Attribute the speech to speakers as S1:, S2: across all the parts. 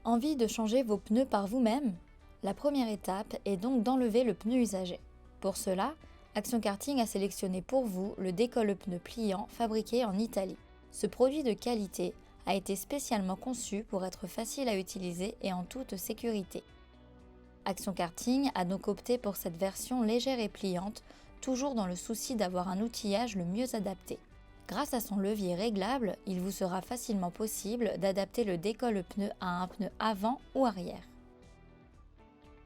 S1: Envie de changer vos pneus par vous-même? La première étape est donc d'enlever le pneu usagé. Pour cela, Action Karting a sélectionné pour vous le décolle-pneu pliant fabriqué en Italie. Ce produit de qualité a été spécialement conçu pour être facile à utiliser et en toute sécurité. Action Karting a donc opté pour cette version légère et pliante, toujours dans le souci d'avoir un outillage le mieux adapté. Grâce à son levier réglable, il vous sera facilement possible d'adapter le décolle-pneu à un pneu avant ou arrière.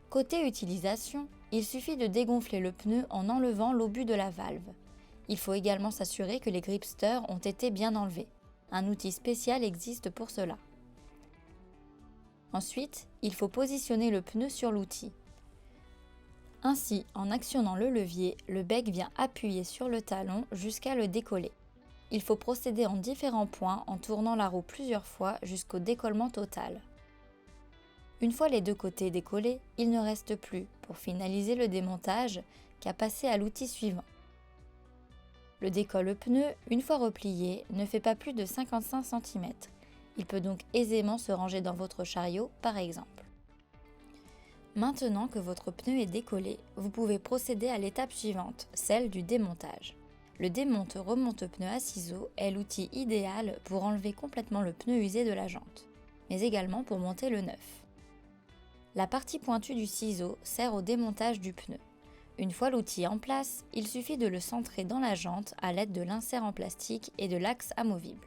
S1: Côté utilisation, il suffit de dégonfler le pneu en enlevant l'obus de la valve. Il faut également s'assurer que les gripsters ont été bien enlevés. Un outil spécial existe pour cela. Ensuite, il faut positionner le pneu sur l'outil. Ainsi, en actionnant le levier, le bec vient appuyer sur le talon jusqu'à le décoller. Il faut procéder en différents points en tournant la roue plusieurs fois jusqu'au décollement total. Une fois les deux côtés décollés, il ne reste plus, pour finaliser le démontage, qu'à passer à l'outil suivant. Le décolle-pneu, une fois replié, ne fait pas plus de 55 cm. Il peut donc aisément se ranger dans votre chariot, par exemple. Maintenant que votre pneu est décollé, vous pouvez procéder à l'étape suivante, celle du démontage. Le démonte-remonte pneu à ciseaux est l'outil idéal pour enlever complètement le pneu usé de la jante, mais également pour monter le neuf. La partie pointue du ciseau sert au démontage du pneu. Une fois l'outil en place, il suffit de le centrer dans la jante à l'aide de l'insert en plastique et de l'axe amovible.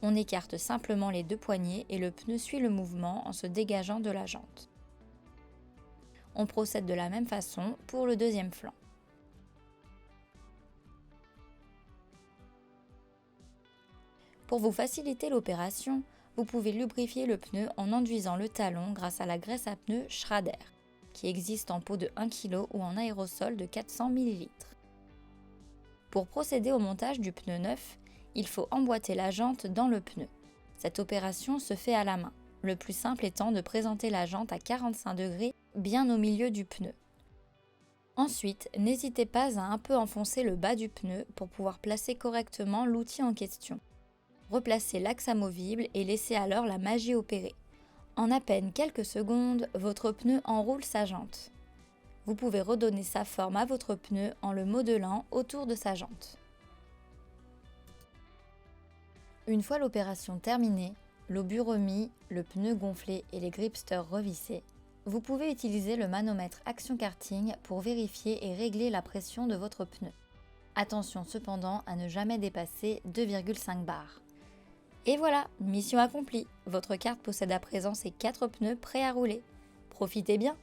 S1: On écarte simplement les deux poignées et le pneu suit le mouvement en se dégageant de la jante. On procède de la même façon pour le deuxième flanc. Pour vous faciliter l'opération, vous pouvez lubrifier le pneu en enduisant le talon grâce à la graisse à pneu Schrader, qui existe en pot de 1 kg ou en aérosol de 400 ml. Pour procéder au montage du pneu neuf, il faut emboîter la jante dans le pneu. Cette opération se fait à la main, le plus simple étant de présenter la jante à 45 degrés bien au milieu du pneu. Ensuite, n'hésitez pas à un peu enfoncer le bas du pneu pour pouvoir placer correctement l'outil en question. Replacez l'axe amovible et laissez alors la magie opérer. En à peine quelques secondes, votre pneu enroule sa jante. Vous pouvez redonner sa forme à votre pneu en le modelant autour de sa jante. Une fois l'opération terminée, l'obus remis, le pneu gonflé et les gripsters revissés, vous pouvez utiliser le manomètre Action Karting pour vérifier et régler la pression de votre pneu. Attention cependant à ne jamais dépasser 2,5 bars. Et voilà, mission accomplie. Votre carte possède à présent ses 4 pneus prêts à rouler. Profitez bien!